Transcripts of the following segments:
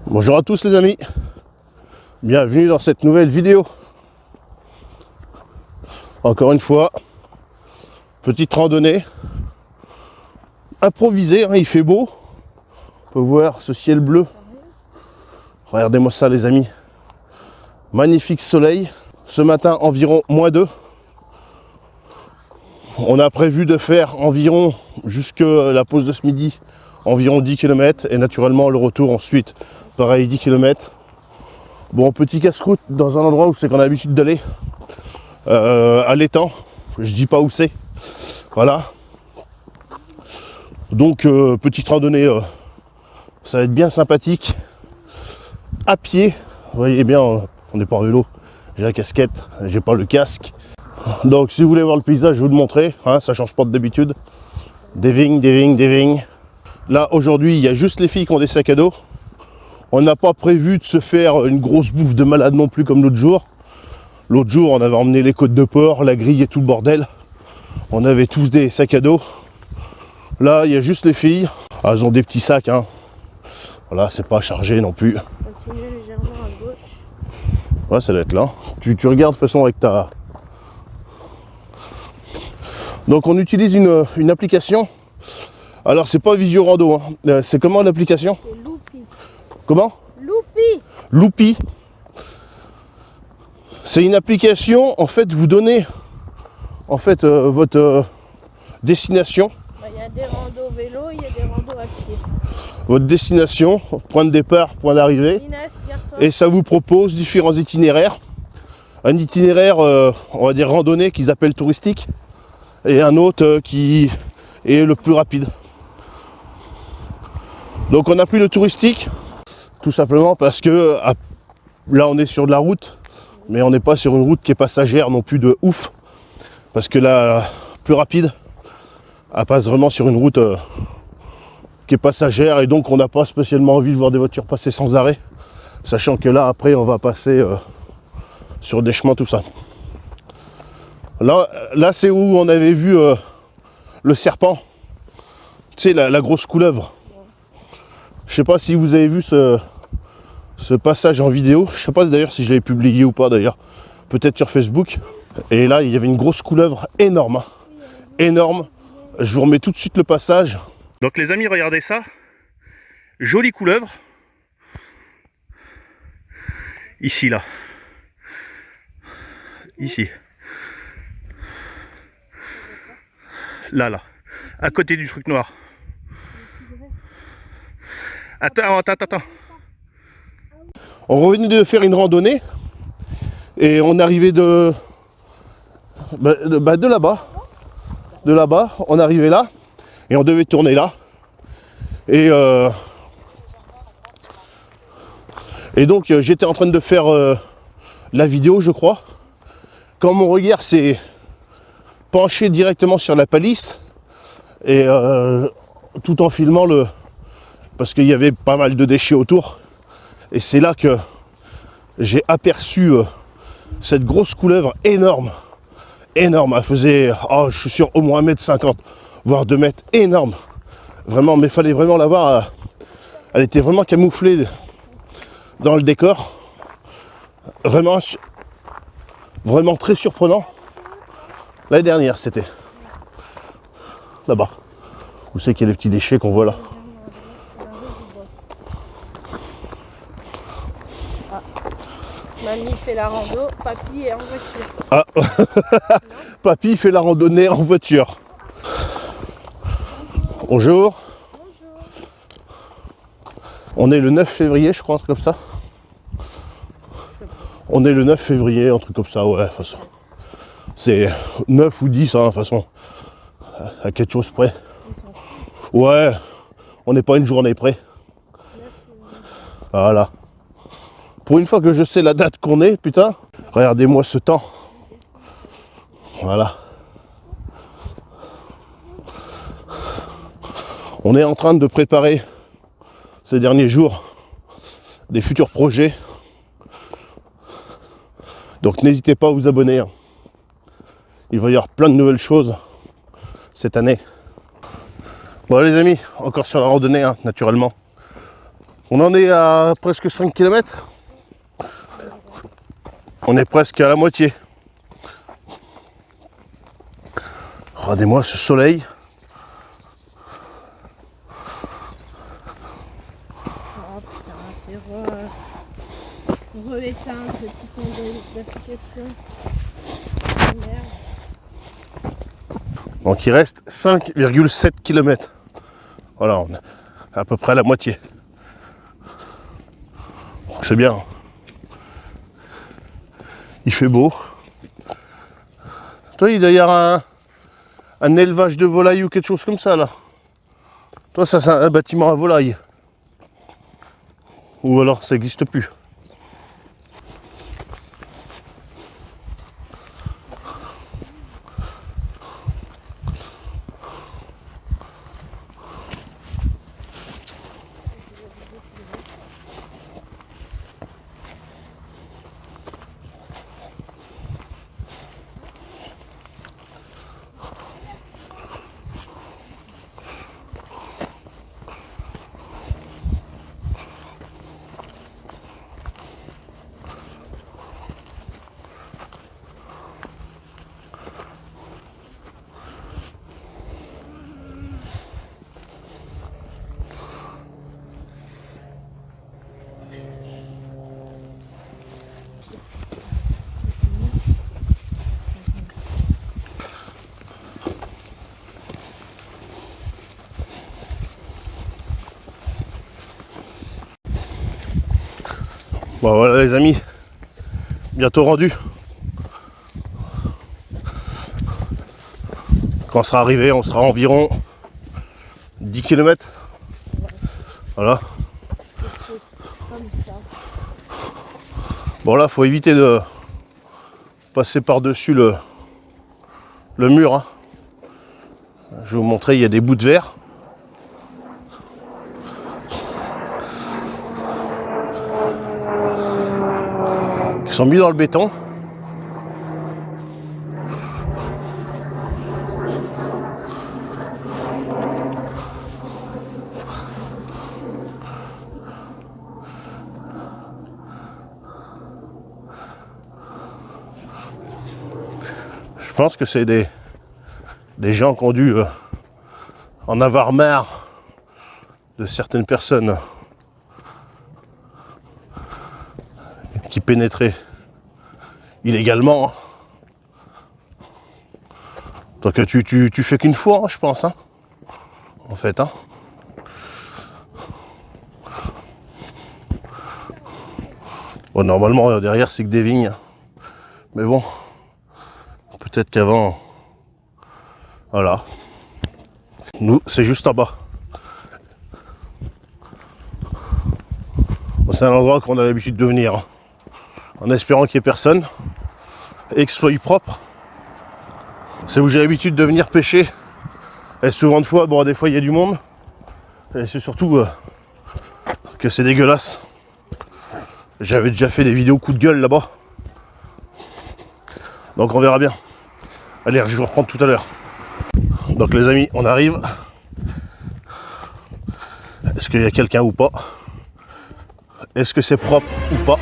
Bonjour à tous les amis, bienvenue dans cette nouvelle vidéo. Encore une fois, petite randonnée improvisée, hein, il fait beau, on peut voir ce ciel bleu. Regardez-moi ça les amis, magnifique soleil. Ce matin environ -2. On a prévu de faire environ, jusque la pause de ce midi, environ 10 km et naturellement le retour ensuite, pareil 10 km. Bon, petit casse-croûte dans un endroit où c'est qu'on a l'habitude d'aller, à l'étang, je dis pas où c'est, voilà. Donc petite randonnée, ça va être bien sympathique, à pied, vous voyez bien, on n'est pas en vélo, j'ai la casquette, j'ai pas le casque. Donc si vous voulez voir le paysage, je vais vous le montrer, hein, ça change pas d'habitude. Des vignes, des vignes, des vignes. Là aujourd'hui, il y a juste les filles qui ont des sacs à dos. On n'a pas prévu de se faire une grosse bouffe de malade non plus comme l'autre jour. L'autre jour, on avait emmené les côtes de porc, la grille et tout le bordel. On avait tous des sacs à dos. Là, il y a juste les filles. Ah, elles ont des petits sacs, hein. Voilà, c'est pas chargé non plus. Continuez légèrement à gauche. Ouais, ça doit être là. Tu regardes de toute façon avec ta... Donc on utilise une application. Alors c'est pas Visio Rando, hein. C'est comment l'application? C'est Loupi. Comment? Loupi. Loupi. C'est une application, en fait, vous donnez en fait votre destination. Il y a des randos vélo, il y a des randos à pied. Votre destination, point de départ, point d'arrivée. Inès, garde-toi. Et ça vous propose différents itinéraires. Un itinéraire, on va dire randonnée, qu'ils appellent touristique. Et un autre qui est le plus rapide. Donc on a pris le touristique, tout simplement parce que là on est sur de la route, mais on n'est pas sur une route qui est passagère non plus de ouf. Parce que la plus rapide, elle passe vraiment sur une route qui est passagère et donc on n'a pas spécialement envie de voir des voitures passer sans arrêt. Sachant que là après on va passer sur des chemins tout ça. Là c'est où on avait vu le serpent, tu sais la grosse couleuvre. Je sais pas si vous avez vu ce passage en vidéo, je sais pas d'ailleurs si je l'avais publié ou pas d'ailleurs, peut-être sur Facebook. Et là il y avait une grosse couleuvre énorme, énorme. Je vous remets tout de suite le passage. Donc les amis, regardez ça, jolie couleuvre. Ici là, ici. Là, à côté du truc noir. Attends. On revenait de faire une randonnée et on arrivait de là-bas. De là-bas, on arrivait là et on devait tourner là. Et donc j'étais en train de faire la vidéo, je crois. Quand mon regard s'est penché directement sur la palisse et tout en filmant parce qu'il y avait pas mal de déchets autour et c'est là que j'ai aperçu cette grosse couleuvre énorme, elle faisait, oh, je suis sûr au moins 1,50 m voire 2 mètres, énorme vraiment, mais il fallait vraiment la voir, elle était vraiment camouflée dans le décor, vraiment très surprenant. L'année dernière, c'était là-bas. Où c'est qu'il y a les petits déchets qu'on voit là? Ah. Mamie fait la rando, papy est en voiture. Ah. Papy fait la randonnée en voiture. Bonjour. On est le 9 février, je crois, un truc comme ça. On est le 9 février, un truc comme ça, ouais, de toute façon. C'est 9 ou 10, hein, de toute façon. À quelque chose près. Ouais, on n'est pas une journée près. Voilà. Pour une fois que je sais la date qu'on est, putain, regardez-moi ce temps. Voilà. On est en train de préparer ces derniers jours des futurs projets. Donc n'hésitez pas à vous abonner. Il va y avoir plein de nouvelles choses cette année. Bon les amis, encore sur la randonnée, hein, naturellement. On en est à presque 5 km. On est presque à la moitié. Regardez-moi ce soleil. Oh putain, c'est re-éteint, c'est tout son d'application. Merde. Donc il reste 5,7 km. Voilà, on est à peu près à la moitié. Donc c'est bien. Il fait beau. Toi, il doit y avoir un élevage de volailles ou quelque chose comme ça là. Toi, ça c'est un bâtiment à volailles. Ou alors ça n'existe plus. Bon voilà les amis, bientôt rendu. Quand on sera arrivé, on sera à environ 10 km. Voilà. Bon là, faut éviter de passer par-dessus le mur. Hein. Je vais vous montrer, il y a des bouts de verre. Qui sont mis dans le béton. Je pense que c'est des gens qui ont dû en avoir marre de certaines personnes qui pénétraient illégalement. Donc tu fais qu'une fois, hein, je pense, hein, en fait. Hein. Bon, normalement, derrière, c'est que des vignes. Mais bon, peut-être qu'avant... Voilà. Nous, c'est juste en bas. Bon, c'est un endroit qu'on a l'habitude de venir. Hein, en espérant qu'il n'y ait personne. Et que ce soit propre. C'est où j'ai l'habitude de venir pêcher. Et souvent de fois, bon, des fois, il y a du monde. Et c'est surtout que c'est dégueulasse. J'avais déjà fait des vidéos coup de gueule là-bas. Donc on verra bien. Allez, je vais vous reprendre tout à l'heure. Donc les amis, on arrive. Est-ce qu'il y a quelqu'un ou pas? Est-ce que c'est propre ou pas?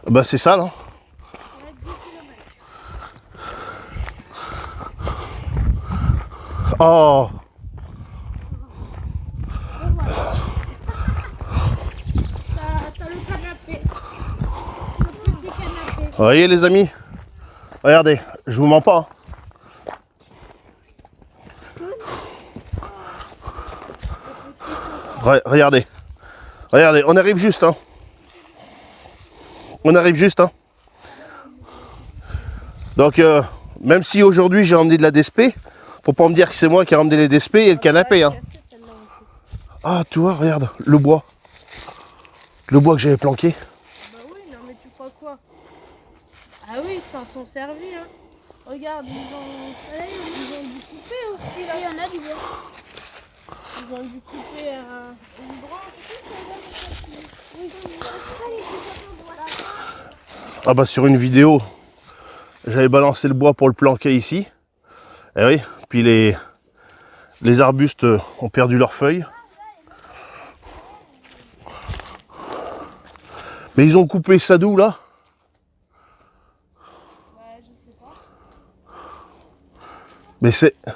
Bah c'est ça là. Oh. T'as le canapé. Vous voyez les amis? Regardez, je vous mens pas. Regardez. Regardez, on arrive juste. Hein. On arrive juste. Hein. Donc, même si aujourd'hui j'ai ramené de la DSP, faut pas me dire que c'est moi qui ai ramené les DSP et le canapé. Hein. Ah, tu vois, regarde, le bois. Le bois que j'avais planqué. Bah oui, non mais tu crois quoi? Ah oui, ils s'en sont servis. Hein. Regarde, ils ont dû couper aussi là. Il y en a du bois. Ils ont dû couper une branche. Ah bah sur une vidéo, j'avais balancé le bois pour le planquer ici. Et oui, puis les Les arbustes ont perdu leurs feuilles. Mais ils ont coupé ça d'où là? Ouais, je sais pas. Mais c'est... Ah,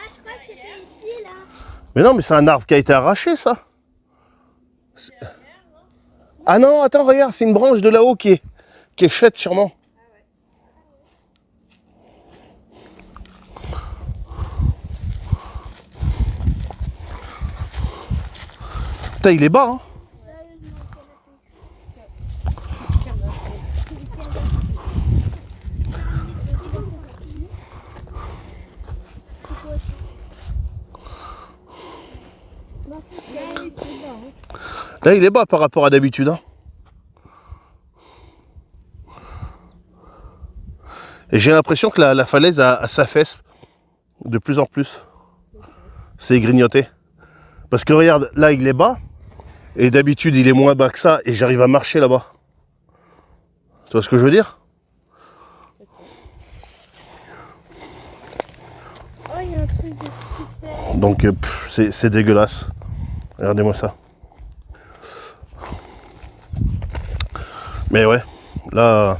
je crois que c'était ici, là. Mais non, mais c'est un arbre qui a été arraché, ça. Ah non, attends, regarde, c'est une branche de là-haut qui est chète sûrement. Putain, il est bas, hein. Là, il est bas par rapport à d'habitude, hein. Et j'ai l'impression que la falaise s'affaisse de plus en plus. C'est grignoté. Parce que regarde, là, il est bas. Et d'habitude, il est moins bas que ça. Et j'arrive à marcher là-bas. Tu vois ce que je veux dire? Oh, il y a un truc de super. Donc, c'est dégueulasse. Regardez-moi ça. Mais ouais, là,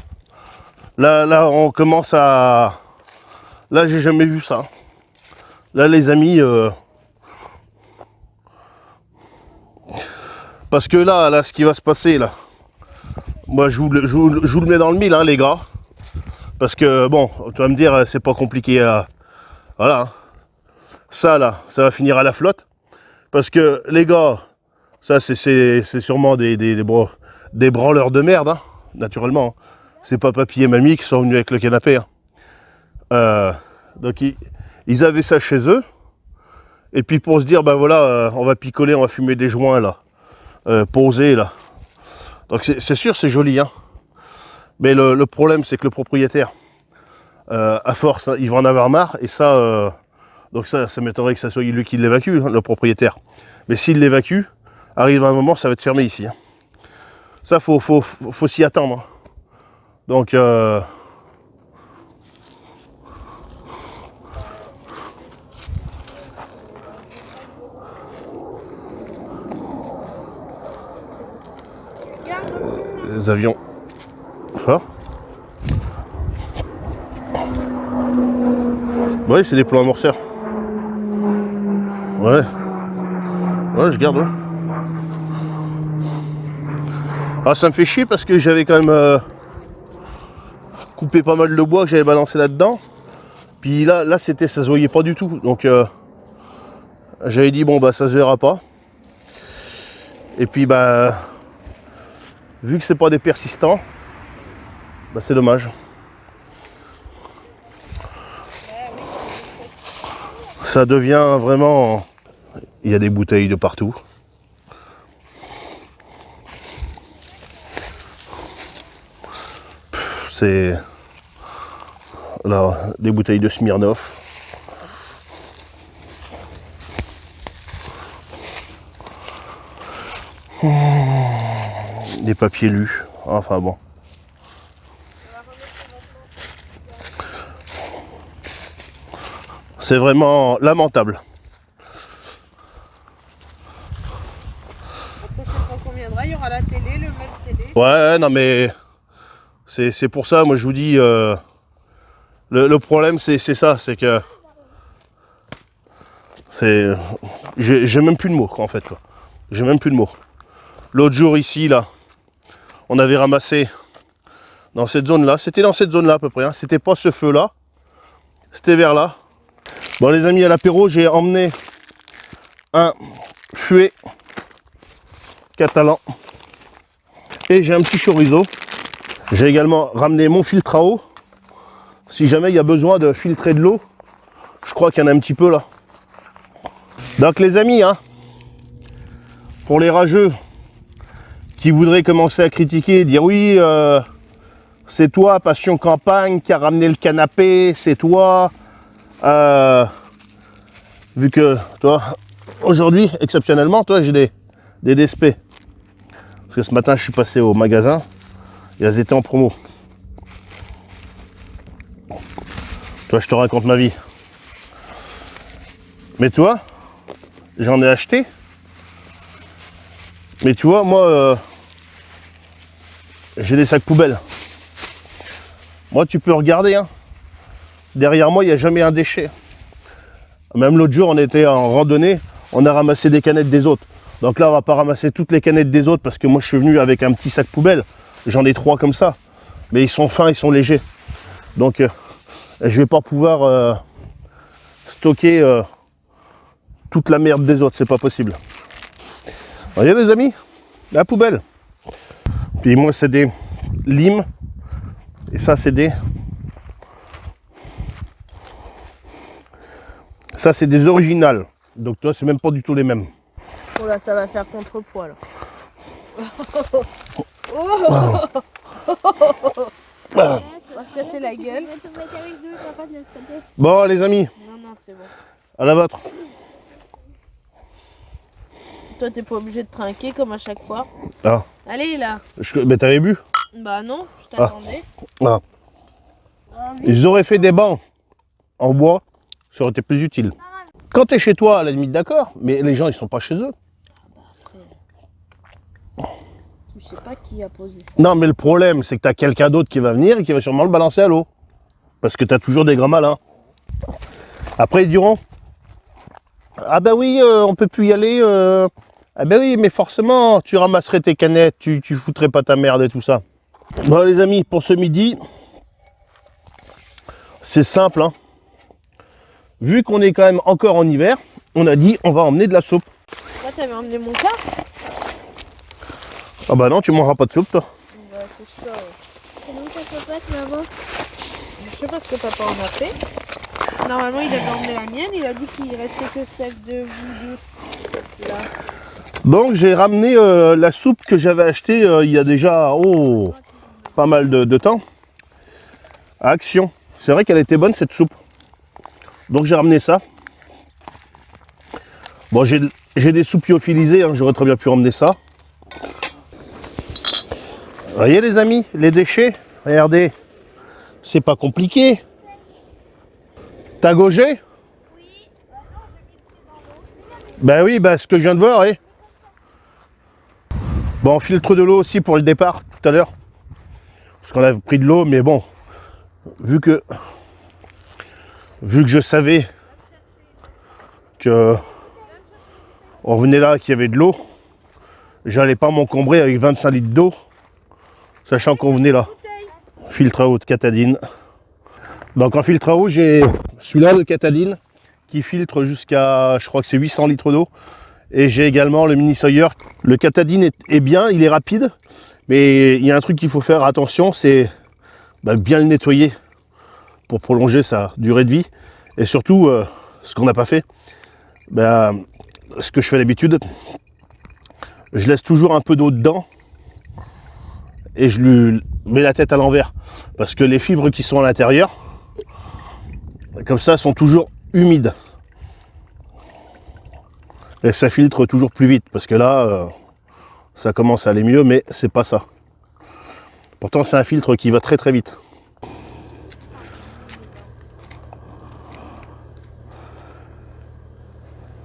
on commence à... Là, j'ai jamais vu ça. Là, les amis... Parce que là, ce qui va se passer, là... Moi, je vous le mets dans le mille, hein, les gars. Parce que, bon, tu vas me dire, c'est pas compliqué à... Voilà. Ça, là, ça va finir à la flotte. Parce que, les gars, ça, c'est sûrement des branleurs de merde, hein, naturellement. C'est pas papy et mamie qui sont venus avec le canapé. Hein. Donc, ils avaient ça chez eux. Et puis, pour se dire, ben voilà, on va picoler, on va fumer des joints, là. Poser, là. Donc, c'est sûr, c'est joli, hein. Mais le problème, c'est que le propriétaire, à force, hein, il va en avoir marre. Et ça, donc ça m'étonnerait que ça soit lui qui l'évacue, hein, le propriétaire. Mais s'il l'évacue, arrive un moment, ça va être fermé ici. Hein. Ça, faut s'y attendre. Hein. Donc, les avions. Ça. Ouais, c'est des plans amorceurs. Ouais. Ouais, je garde. Ouais. Ah, ça me fait chier parce que j'avais quand même coupé pas mal de bois que j'avais balancé là-dedans. Puis là ça se voyait pas du tout. Donc, j'avais dit, bon, bah, ça se verra pas. Et puis, bah, vu que c'est pas des persistants, bah, c'est dommage. Ça devient vraiment... Il y a des bouteilles de partout. C'est... Là, des bouteilles de Smirnoff. Des papiers lus. Enfin bon. C'est vraiment lamentable. La prochaine fois qu'on viendra, il y aura la télé, le mode télé. Ouais, non mais... C'est pour ça, moi je vous dis... le problème c'est ça, c'est que... J'ai même plus de mots, quoi, en fait. J'ai même plus de mots. L'autre jour ici, là, on avait ramassé dans cette zone-là. C'était dans cette zone-là à peu près. Hein. C'était pas ce feu-là. C'était vers là. Bon les amis, à l'apéro, j'ai emmené un fouet catalan. Et j'ai un petit chorizo. J'ai également ramené mon filtre à eau. Si jamais il y a besoin de filtrer de l'eau. Je crois qu'il y en a un petit peu là. Donc les amis, hein, pour les rageux qui voudraient commencer à critiquer, dire oui, c'est toi, Passion Campagne, qui a ramené le canapé, c'est toi. Vu que, toi, aujourd'hui, exceptionnellement, toi, j'ai des DSP. Parce que ce matin, je suis passé au magasin et elles étaient en promo. Toi, je te raconte ma vie. Mais tu vois, j'en ai acheté. Mais tu vois, moi, j'ai des sacs poubelles. Moi, tu peux regarder, hein. Derrière moi, il n'y a jamais un déchet. Même l'autre jour, on était en randonnée, on a ramassé des canettes des autres. Donc là, on va pas ramasser toutes les canettes des autres parce que moi, je suis venu avec un petit sac poubelle. J'en ai 3 comme ça. Mais ils sont fins, ils sont légers. Donc, je vais pas pouvoir stocker toute la merde des autres. C'est pas possible. Voyez les amis, la poubelle. Puis moi, c'est des limes. Et ça, c'est des... Ça, c'est des originales. Donc, toi, c'est même pas du tout les mêmes. Oh là, ça va faire contrepoids là. On va se casser la gueule. Bon, les amis, Non, non, c'est bon. à la vôtre. Toi, t'es pas obligé de trinquer comme à chaque fois. Ah, Allez là. mais t'avais bu? Bah non, je t'attendais. Ah. Ils auraient fait des bancs en bois, ça aurait été plus utile. Quand t'es chez toi, à la limite, d'accord, mais les gens, ils sont pas chez eux. Tu sais pas qui a posé ça. Non, mais le problème, c'est que t'as quelqu'un d'autre qui va venir et qui va sûrement le balancer à l'eau. Parce que t'as toujours des grands malins. Après, ils diront, ah ben oui, on peut plus y aller. Ah ben oui, mais forcément, tu ramasserais tes canettes, tu foutrais pas ta merde et tout ça. Bon, les amis, pour ce midi, c'est simple, hein. Vu qu'on est quand même encore en hiver, on a dit on va emmener de la soupe. Toi, t'avais emmené mon cas? Ah bah non, tu mangeras pas de soupe, toi. Bah, c'est ça. Et donc ça se passe, maman. Je sais pas ce que papa en a fait. Normalement, il avait emmené la mienne. Il a dit qu'il restait que celle de vous deux. Là. Donc j'ai ramené la soupe que j'avais achetée il y a déjà pas mal de temps à Action. C'est vrai qu'elle était bonne cette soupe. Donc j'ai ramené ça. Bon, j'ai des soupes lyophilisées, hein, j'aurais très bien pu ramener ça. Vous voyez les amis, les déchets, regardez, c'est pas compliqué. T'as gaugé? Oui. Ben oui, ben ce que je viens de voir, oui. Bon, on filtre de l'eau aussi pour le départ tout à l'heure. Parce qu'on a pris de l'eau, mais bon, vu que je savais que on venait là, qu'il y avait de l'eau, j'allais pas m'encombrer avec 25 litres d'eau, sachant qu'on venait là. Filtre à eau de Katadyn. Donc en filtre à eau, j'ai celui-là de Katadyn qui filtre jusqu'à, je crois que c'est 800 litres d'eau. Et j'ai également le Mini Sawyer. Le Katadyn est bien, il est rapide, mais il y a un truc qu'il faut faire attention, c'est bien le nettoyer pour prolonger sa durée de vie. Et surtout, ce qu'on n'a pas fait, ce que je fais d'habitude, je laisse toujours un peu d'eau dedans et je lui mets la tête à l'envers. Parce que les fibres qui sont à l'intérieur, comme ça, sont toujours humides. Et ça filtre toujours plus vite. Parce que là, ça commence à aller mieux, mais c'est pas ça. Pourtant, c'est un filtre qui va très très vite.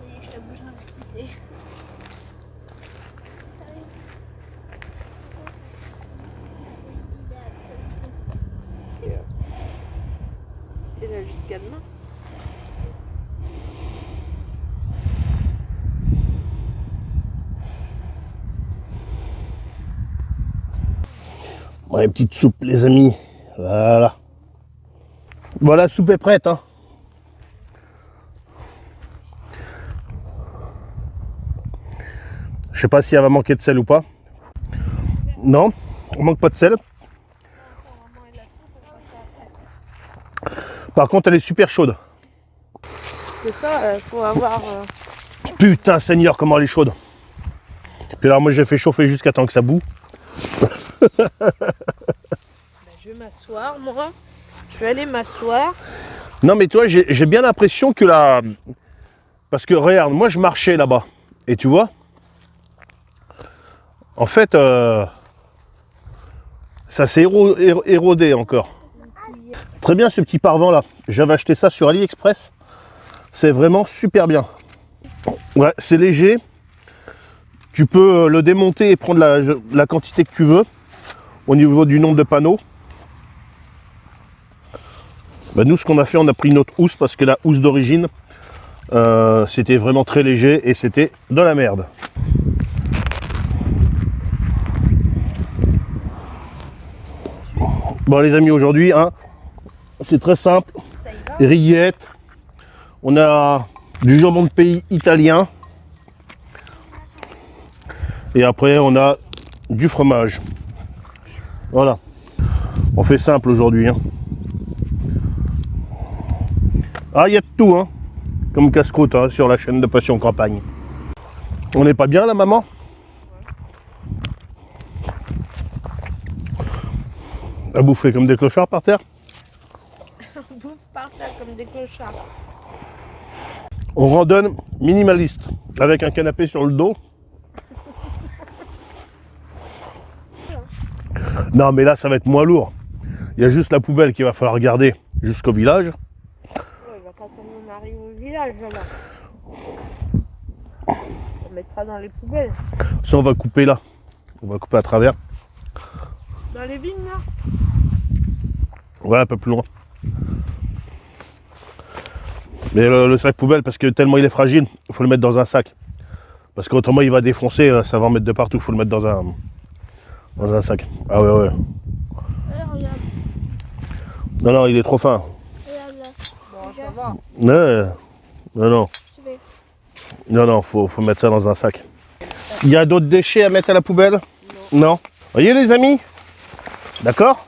Je la bouge un peu, c'est. C'est là jusqu'à demain. Ouais, petite soupe, les amis. Voilà. Voilà, la soupe est prête, hein. Je sais pas si elle va manquer de sel ou pas. Non, on manque pas de sel. Par contre, elle est super chaude. Parce que ça, faut avoir... Putain, Seigneur, comment elle est chaude. Puis alors, moi, j'ai fait chauffer jusqu'à temps que ça boue. Je vais m'asseoir, moi. Je vais aller m'asseoir. Non, mais toi, j'ai bien l'impression que la... Parce que, regarde, moi, je marchais là-bas. Et tu vois, en fait, ça s'est érodé encore. Très bien, ce petit parvent là. J'avais acheté ça sur AliExpress. C'est vraiment super bien. Ouais, c'est léger. Tu peux le démonter et prendre la quantité que tu veux au niveau du nombre de panneaux. Bah nous, ce qu'on a fait, on a pris notre housse parce que la housse d'origine, c'était vraiment très léger et c'était de la merde. Bon les amis, aujourd'hui, hein, c'est très simple. Rillettes. On a du jambon de pays italien. Et après, on a du fromage. Voilà. On fait simple aujourd'hui. Hein. Ah, il y a de tout, hein. Comme casse-croûte hein, sur la chaîne de Passion Campagne. On n'est pas bien là, maman? À bouffer comme des clochards par terre? On bouffe par terre comme des clochards. On randonne minimaliste, avec un canapé sur le dos. Non mais là ça va être moins lourd. Il y a juste la poubelle qu'il va falloir garder jusqu'au village. Ouais, bah, quand on arrive au village, là, on mettra dans les poubelles. Ça on va couper là. On va couper à travers. Dans les vignes là? Ouais, un peu plus loin. Mais le sac poubelle, parce que tellement il est fragile, il faut le mettre dans un sac. Parce qu'autrement il va défoncer, ça va en mettre de partout, il faut le mettre dans un sac. Ah ouais, ouais. Regarde, Non, non, il est trop fin. regarde là. Bon, ça va. Ouais. Non, non. Tu veux. Non, non, faut mettre ça dans un sac. Il y a d'autres déchets à mettre à la poubelle? Non. Voyez les amis? D'accord?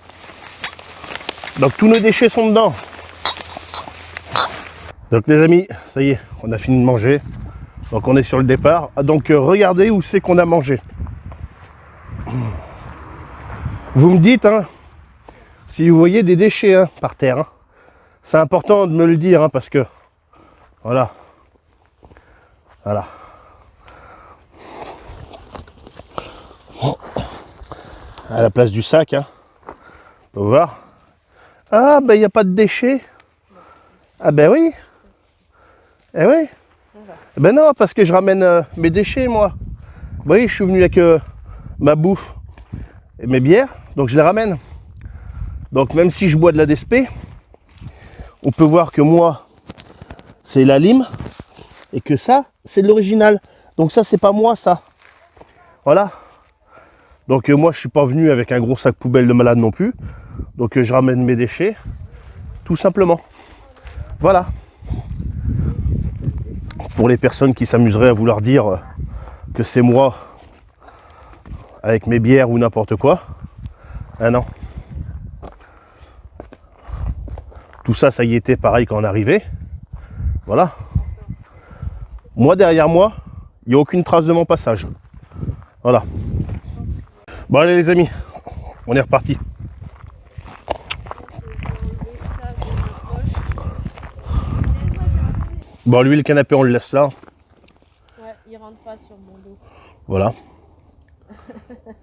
Donc tous nos déchets sont dedans. Donc les amis, ça y est, on a fini de manger. Donc on est sur le départ. Donc regardez où c'est qu'on a mangé. Vous me dites, hein, si vous voyez des déchets hein, par terre. Hein. C'est important de me le dire, hein, parce que... Voilà. Voilà. À la place du sac, hein. On peut voir. Ah, ben il n'y a pas de déchets. Ah ben oui. Eh oui. Ben non, parce que je ramène mes déchets, moi. Vous voyez, je suis venu avec ma bouffe et mes bières, donc je les ramène. Donc même si je bois de la DSP, on peut voir que moi, c'est la lime, et que ça, c'est de l'original. Donc ça, c'est pas moi, ça. Voilà. Donc moi, je suis pas venu avec un gros sac poubelle de malade non plus. Donc je ramène mes déchets, tout simplement. Voilà. Pour les personnes qui s'amuseraient à vouloir dire que c'est moi avec mes bières ou n'importe quoi. Ah non. Tout ça, ça y était pareil quand on arrivait. Voilà. Moi, derrière moi, il n'y a aucune trace de mon passage. Voilà. Bon allez les amis, on est reparti. Bon lui le canapé on le laisse là. Ouais, il rentre pas sur mon dos. Voilà. De toute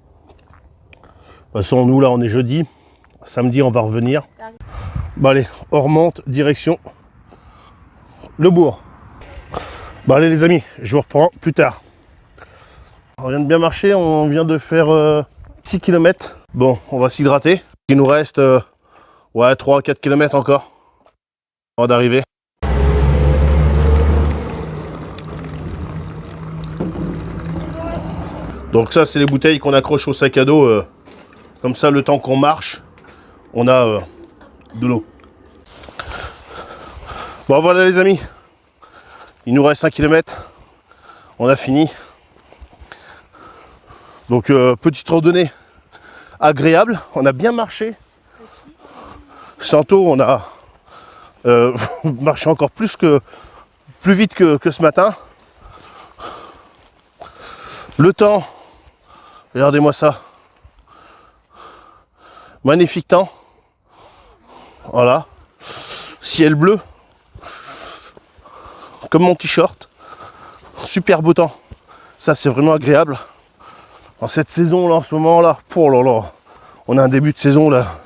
façon nous là on est jeudi. Samedi on va revenir. Bon allez, on remonte, direction le bourg. Bon allez les amis, je vous reprends plus tard. On vient de bien marcher, on vient de faire 6 km. Bon, on va s'hydrater. Il nous reste ouais, 3-4 km encore avant d'arriver. Donc ça c'est les bouteilles qu'on accroche au sac à dos. Comme ça le temps qu'on marche, on a de l'eau. Bon voilà les amis. Il nous reste 1 km. On a fini. Donc petite randonnée agréable. On a bien marché. Tantôt on a marché encore plus vite que ce matin. Le temps, regardez-moi ça. Magnifique temps. Voilà. Ciel bleu. Comme mon t-shirt. Super beau temps. Ça c'est vraiment agréable. En cette saison là, en ce moment là, oh là là, on a un début de saison là.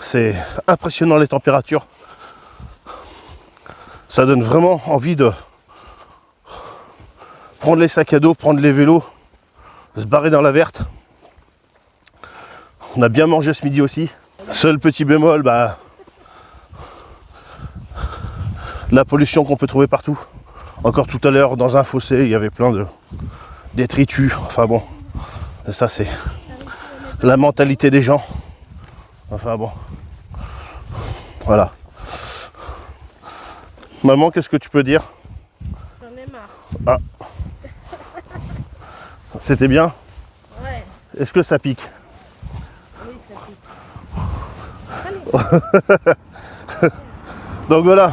C'est impressionnant les températures. Ça donne vraiment envie de prendre les sacs à dos, prendre les vélos, se barrer dans la verte. On a bien mangé ce midi aussi. Seul petit bémol, bah, la pollution qu'on peut trouver partout. Encore tout à l'heure, dans un fossé, il y avait plein de détritus. Enfin bon, ça c'est la mentalité des gens. Enfin bon, voilà. Maman, qu'est-ce que tu peux dire? J'en ai marre. Ah, c'était bien. Ouais. Est-ce que ça pique? Oui, ça pique. Donc voilà.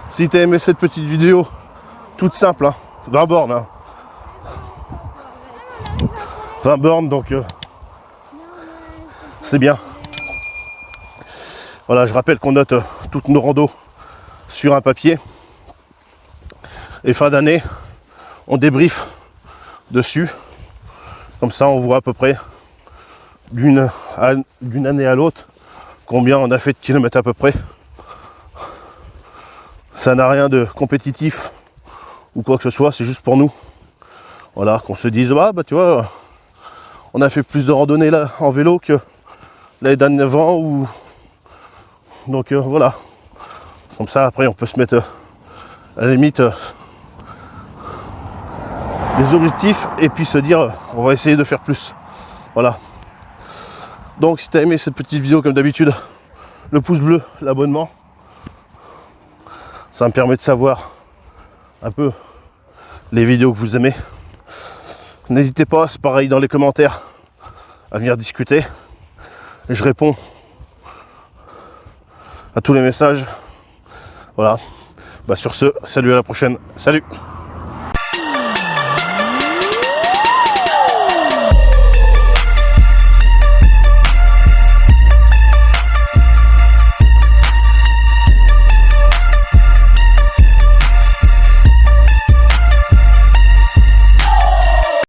Si tu as aimé cette petite vidéo, toute simple, hein, 20 bornes. Hein. 20 bornes, donc c'est bien. Voilà, je rappelle qu'on note toutes nos randos sur un papier. Et fin d'année, on débriefe dessus. Comme ça, on voit à peu près d'une année à l'autre combien on a fait de kilomètres à peu près. Ça n'a rien de compétitif ou quoi que ce soit, c'est juste pour nous. Voilà, qu'on se dise, bah tu vois, on a fait plus de randonnées là en vélo que l'année d'avant ou. Donc voilà. Comme ça après on peut se mettre à la limite des objectifs et puis se dire on va essayer de faire plus. Voilà. Donc si tu as aimé cette petite vidéo comme d'habitude, le pouce bleu, l'abonnement. Ça me permet de savoir un peu les vidéos que vous aimez. N'hésitez pas, c'est pareil dans les commentaires, à venir discuter. Et je réponds à tous les messages. Voilà. Bah sur ce, salut, à la prochaine. Salut.